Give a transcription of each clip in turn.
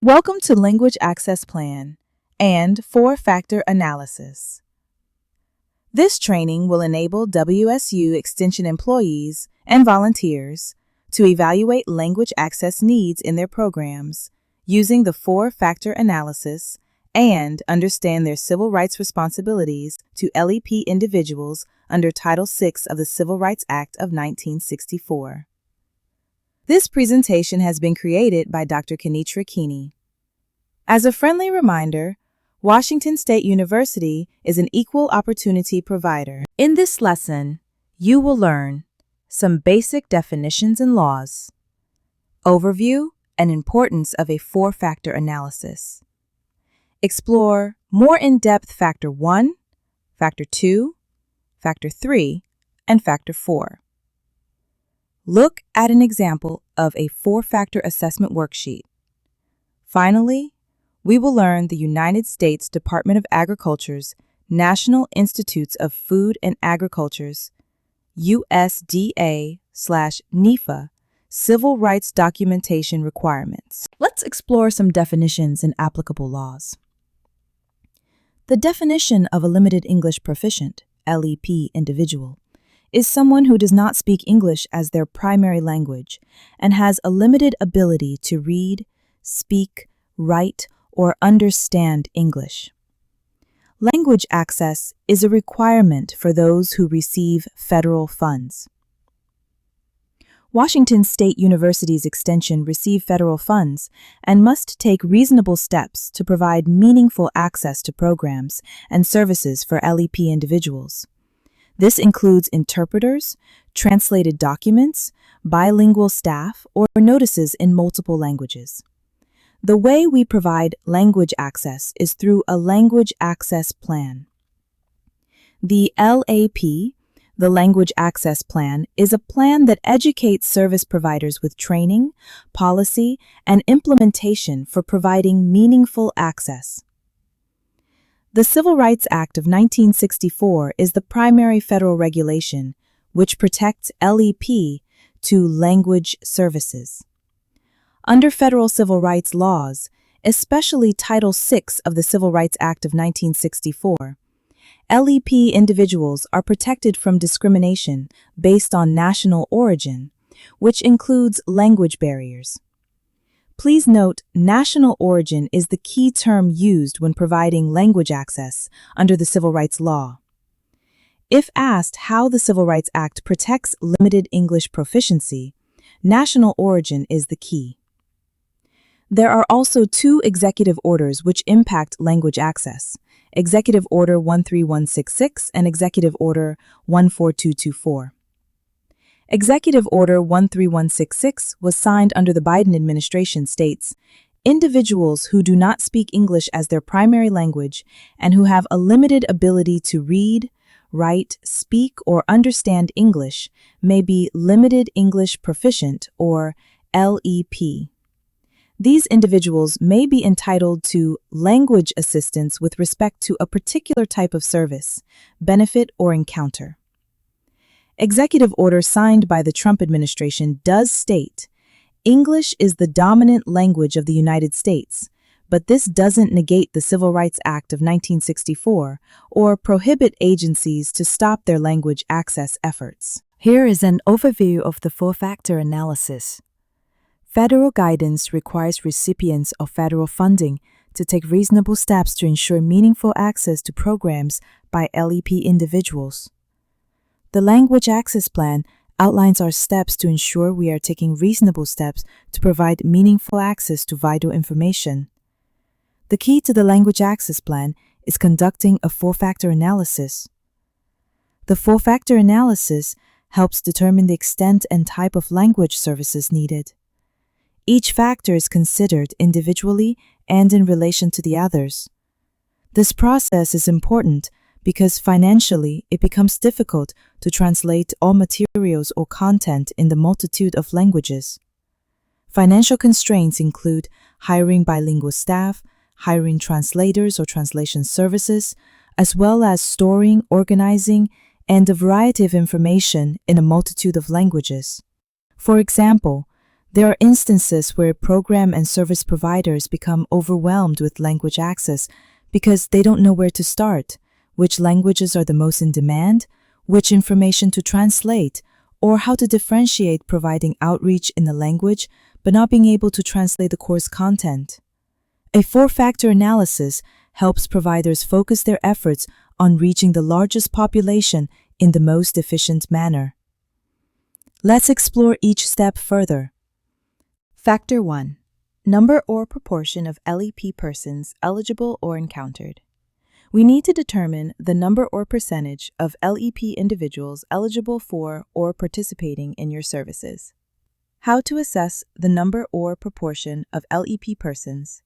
Welcome to Language Access Plan and Four-Factor Analysis. This training will enable WSU Extension employees and volunteers to evaluate language access needs in their programs using the four-factor analysis and understand their civil rights responsibilities to LEP individuals under Title VI of the Civil Rights Act of 1964. This presentation has been created by Dr. Kenitra Keeney. As a friendly reminder, Washington State University is an equal opportunity provider. In this lesson, you will learn some basic definitions and laws, overview and importance of a four-factor analysis, explore more in-depth Factor 1, Factor 2, Factor 3, and Factor 4. Look at an example of a four-factor assessment worksheet. Finally, we will learn the United States Department of Agriculture's National Institutes of Food and Agriculture's USDA/NIFA Civil Rights Documentation Requirements. Let's explore some definitions and applicable laws. The definition of a limited English proficient, LEP individual, is someone who does not speak English as their primary language and has a limited ability to read, speak, write, or understand English. Language access is a requirement for those who receive federal funds. Washington State University's Extension receive federal funds and must take reasonable steps to provide meaningful access to programs and services for LEP individuals. This includes interpreters, translated documents, bilingual staff, or notices in multiple languages. The way we provide language access is through a language access plan. The LAP, the Language Access Plan, is a plan that educates service providers with training, policy, and implementation for providing meaningful access. The Civil Rights Act of 1964 is the primary federal regulation which protects LEP to language services. Under federal civil rights laws, especially Title VI of the Civil Rights Act of 1964, LEP individuals are protected from discrimination based on national origin, which includes language barriers. Please note, national origin is the key term used when providing language access under the civil rights law. If asked how the Civil Rights Act protects limited English proficiency, national origin is the key. There are also two executive orders which impact language access: Executive Order 13166 and Executive Order 14224. Executive Order 13166 was signed under the Biden administration states, individuals who do not speak English as their primary language and who have a limited ability to read, write, speak, or understand English may be Limited English Proficient, or LEP. These individuals may be entitled to language assistance with respect to a particular type of service, benefit, or encounter. Executive order signed by the Trump administration does state, English is the dominant language of the United States, but this doesn't negate the Civil Rights Act of 1964 or prohibit agencies to stop their language access efforts. Here is an overview of the four-factor analysis. Federal guidance requires recipients of federal funding to take reasonable steps to ensure meaningful access to programs by LEP individuals. The Language Access Plan outlines our steps to ensure we are taking reasonable steps to provide meaningful access to vital information. The key to the Language Access Plan is conducting a four-factor analysis. The four-factor analysis helps determine the extent and type of language services needed. Each factor is considered individually and in relation to the others. This process is important because financially it becomes difficult to translate all materials or content in the multitude of languages. Financial constraints include hiring bilingual staff, hiring translators or translation services, as well as storing, organizing, and a variety of information in a multitude of languages. For example, There are instances where program and service providers become overwhelmed with language access because they don't know where to start, which languages are the most in demand, which information to translate, or how to differentiate providing outreach in the language but not being able to translate the course content. A four-factor analysis helps providers focus their efforts on reaching the largest population in the most efficient manner. Let's explore each step further. Factor 1. Number or proportion of LEP persons eligible or encountered. We need to determine the number or percentage of LEP individuals eligible for or participating in your services. How to assess the number or proportion of LEP persons.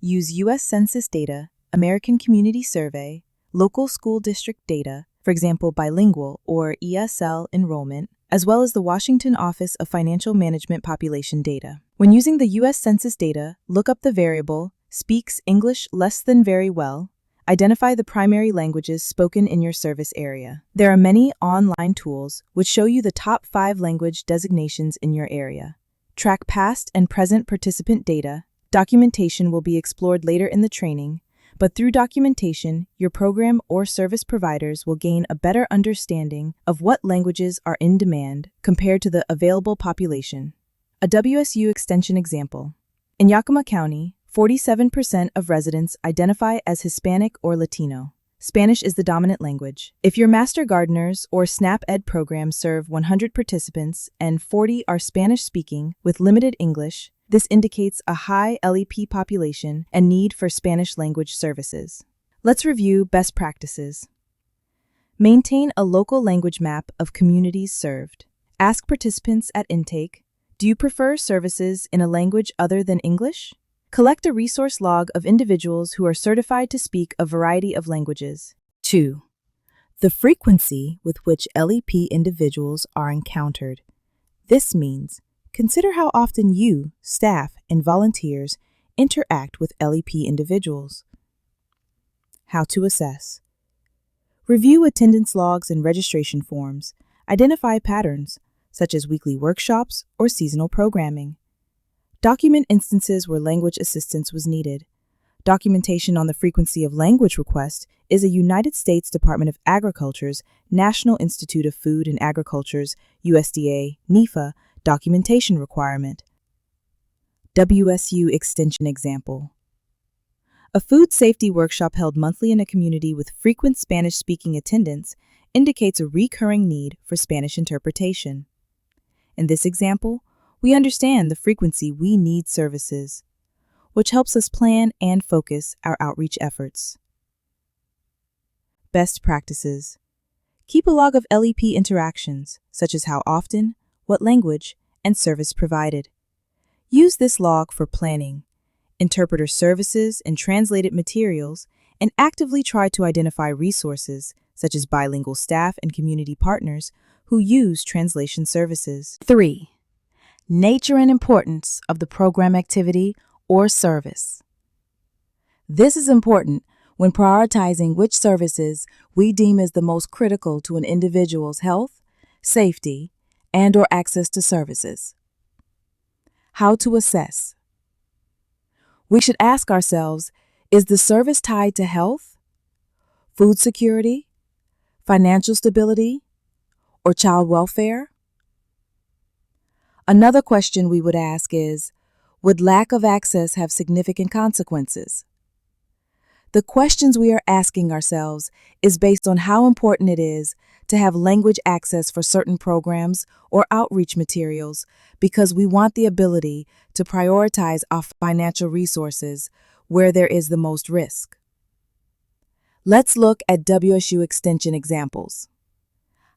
Use U.S. Census data, American Community Survey, local school district data, for example bilingual or ESL enrollment, as well as the Washington Office of Financial Management population data. When using the U.S. Census data, look up the variable speaks English less than very well. Identify the primary languages spoken in your service area. There are many online tools which show you the top 5 language designations in your area. Track past and present participant data. Documentation will be explored later in the training, but through documentation, your program or service providers will gain a better understanding of what languages are in demand compared to the available population. A WSU Extension example. In Yakima County, 47% of residents identify as Hispanic or Latino. Spanish is the dominant language. If your Master Gardeners or SNAP Ed programs serve 100 participants and 40 are Spanish-speaking with limited English, this indicates a high LEP population and need for Spanish language services. Let's review best practices. Maintain a local language map of communities served. Ask participants at intake, do you prefer services in a language other than English? Collect a resource log of individuals who are certified to speak a variety of languages. 2. The frequency with which LEP individuals are encountered. This means consider how often you, staff, and volunteers interact with LEP individuals. How to assess. Review attendance logs and registration forms. Identify patterns, such as weekly workshops or seasonal programming. Document instances where language assistance was needed. Documentation on the frequency of language requests is a United States Department of Agriculture's National Institute of Food and Agriculture's USDA NIFA documentation requirement. WSU Extension example. A food safety workshop held monthly in a community with frequent Spanish-speaking attendance indicates a recurring need for Spanish interpretation. In this example, we understand the frequency we need services, which helps us plan and focus our outreach efforts. Best practices. Keep a log of LEP interactions, such as how often, what language, and service provided. Use this log for planning, interpreter services and translated materials, and actively try to identify resources, such as bilingual staff and community partners, who use translation services. 3. Nature and importance of the program activity or service. This is important when prioritizing which services we deem as the most critical to an individual's health, safety, and/or access to services. How to assess. We should ask ourselves, is the service tied to health, food security, financial stability, or child welfare? Another question we would ask is, would lack of access have significant consequences? The questions we are asking ourselves is based on how important it is to have language access for certain programs or outreach materials because we want the ability to prioritize our financial resources where there is the most risk. Let's look at WSU Extension examples.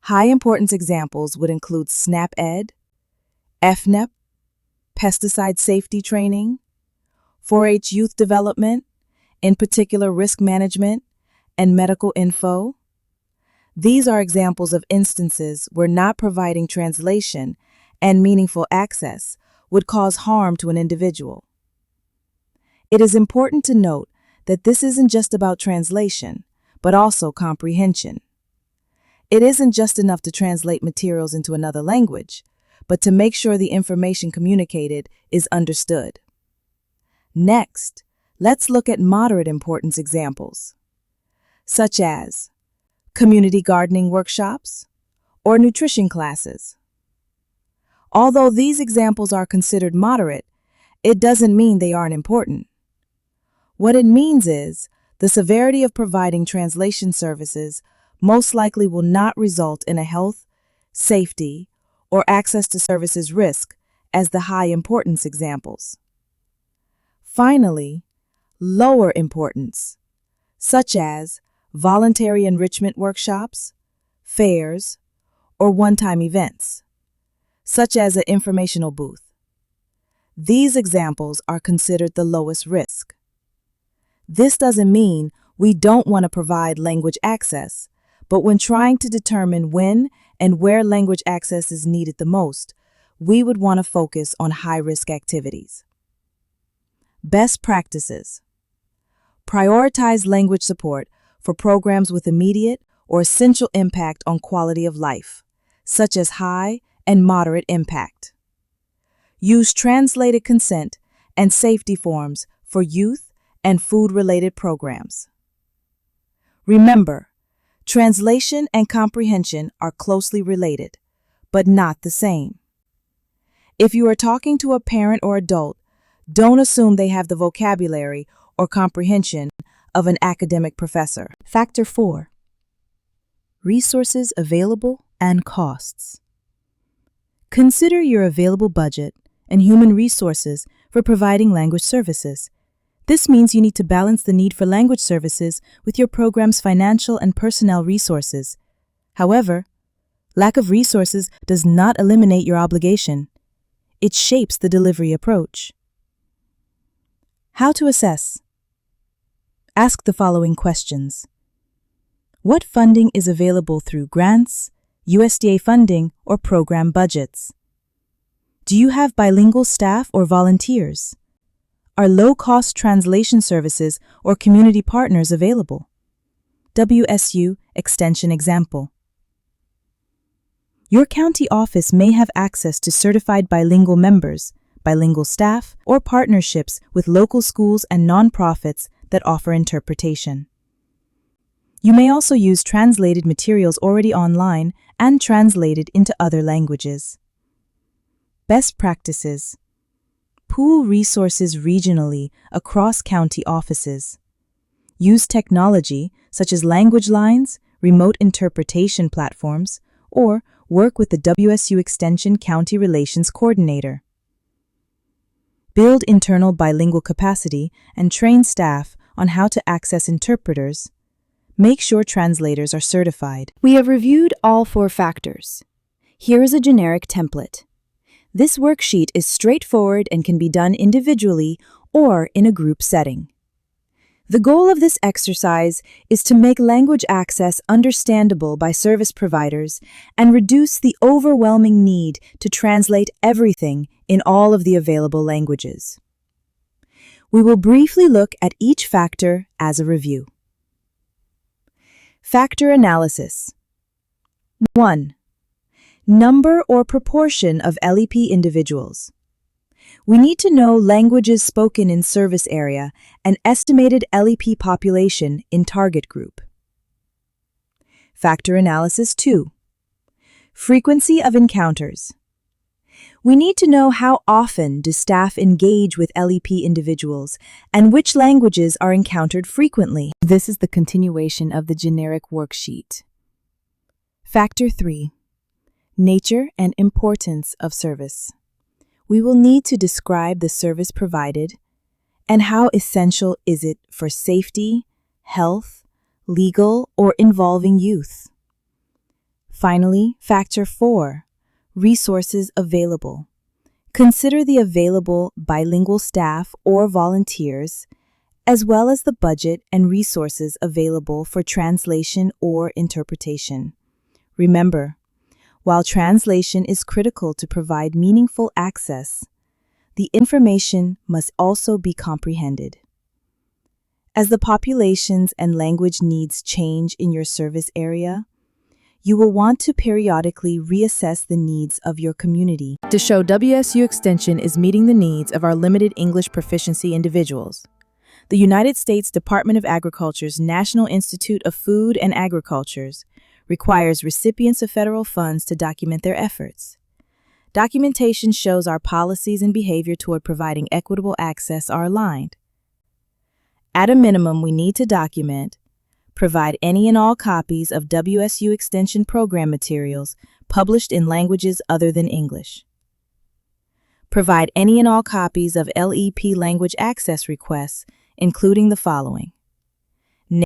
High importance examples would include SNAP Ed, FNEP, pesticide safety training, 4-H youth development, in particular risk management, and medical info. These are examples of instances where not providing translation and meaningful access would cause harm to an individual. It is important to note that this isn't just about translation, but also comprehension. It isn't just enough to translate materials into another language, but to make sure the information communicated is understood. Next, let's look at moderate importance examples, such as community gardening workshops or nutrition classes. Although these examples are considered moderate, it doesn't mean they aren't important. What it means is the severity of providing translation services most likely will not result in a health, safety, or access to services risk as the high importance examples. Finally, lower importance, such as voluntary enrichment workshops, fairs, or one-time events, such as an informational booth. These examples are considered the lowest risk. This doesn't mean we don't want to provide language access, but when trying to determine when and where language access is needed the most, we would want to focus on high-risk activities. Best practices. Prioritize language support for programs with immediate or essential impact on quality of life, such as high and moderate impact. Use translated consent and safety forms for youth and food-related programs. Remember, translation and comprehension are closely related, but not the same. If you are talking to a parent or adult, don't assume they have the vocabulary or comprehension of an academic professor. Factor 4. Resources available and costs. Consider your available budget and human resources for providing language services. This means you need to balance the need for language services with your program's financial and personnel resources. However, lack of resources does not eliminate your obligation. It shapes the delivery approach. How to assess? Ask the following questions. What funding is available through grants, USDA funding, or program budgets? Do you have bilingual staff or volunteers? Are low-cost translation services or community partners available? WSU Extension example. Your county office may have access to certified bilingual members, bilingual staff, or partnerships with local schools and nonprofits that offer interpretation. You may also use translated materials already online and translated into other languages. Best practices. Pool resources regionally across county offices. Use technology such as language lines, remote interpretation platforms, or work with the WSU Extension County Relations Coordinator. Build internal bilingual capacity and train staff on how to access interpreters. Make sure translators are certified. We have reviewed all 4 factors. Here is a generic template. This worksheet is straightforward and can be done individually or in a group setting. The goal of this exercise is to make language access understandable by service providers and reduce the overwhelming need to translate everything in all of the available languages. We will briefly look at each factor as a review. Factor analysis. 1. Number or proportion of LEP individuals. We need to know languages spoken in service area and estimated LEP population in target group. Factor analysis 2. Frequency of encounters. We need to know how often do staff engage with LEP individuals and which languages are encountered frequently. This is the continuation of the generic worksheet. Factor 3. Nature and importance of service. We will need to describe the service provided and how essential is it for safety, health, legal, or involving youth. Finally, Factor 4. Resources available. Consider the available bilingual staff or volunteers, as well as the budget and resources available for translation or interpretation. Remember, while translation is critical to provide meaningful access, the information must also be comprehended. As the populations and language needs change in your service area, You will want to periodically reassess the needs of your community to show WSU Extension is meeting the needs of our limited English proficiency individuals. The United States Department of Agriculture's National Institute of Food and Agriculture requires recipients of federal funds to document their efforts. Documentation shows our policies and behavior toward providing equitable access are aligned. At a minimum, we need to document, provide any and all copies of WSU Extension program materials published in languages other than English. Provide any and all copies of LEP language access requests, including the following: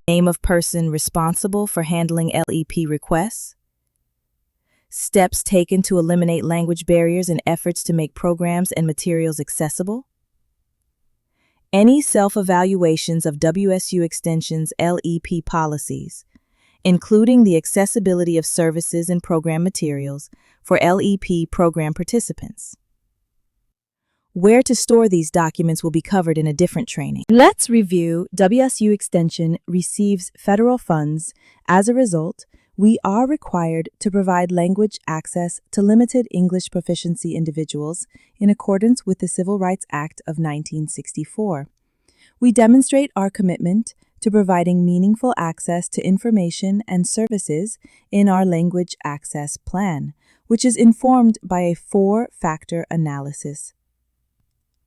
name of person responsible for handling LEP requests, steps taken to eliminate language barriers and efforts to make programs and materials accessible, any self-evaluations of WSU Extension's LEP policies, including the accessibility of services and program materials for LEP program participants. Where to store these documents will be covered in a different training. Let's review. WSU Extension receives federal funds. As a result, we are required to provide language access to limited English proficiency individuals in accordance with the Civil Rights Act of 1964. We demonstrate our commitment to providing meaningful access to information and services in our language access plan, which is informed by a 4-factor analysis.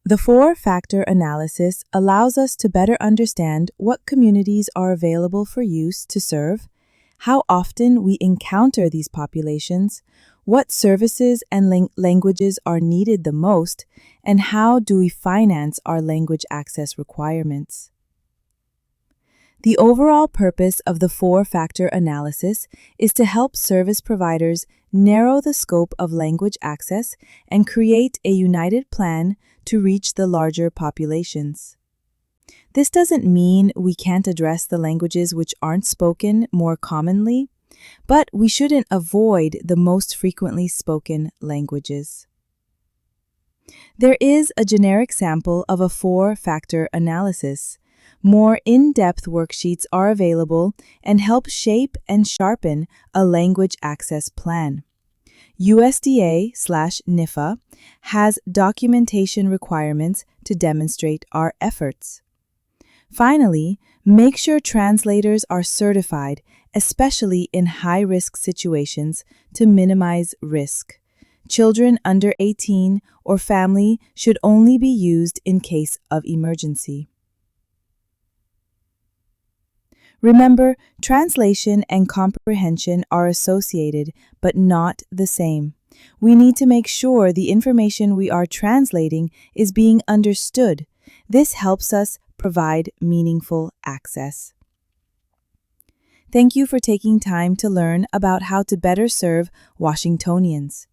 The 4-factor analysis allows us to better understand what communities are available for use to serve, how often we encounter these populations, what services and languages are needed the most, and how do we finance our language access requirements. The overall purpose of the 4-factor analysis is to help service providers narrow the scope of language access and create a united plan to reach the larger populations. This doesn't mean we can't address the languages which aren't spoken more commonly, but we shouldn't avoid the most frequently spoken languages. There is a generic sample of a 4-factor analysis. More in-depth worksheets are available and help shape and sharpen a language access plan. USDA/NIFA has documentation requirements to demonstrate our efforts. Finally, make sure translators are certified, especially in high-risk situations, to minimize risk. Children under 18 or family should only be used in case of emergency. Remember, translation and comprehension are associated, but not the same. We need to make sure the information we are translating is being understood. This helps us provide meaningful access. Thank you for taking time to learn about how to better serve Washingtonians.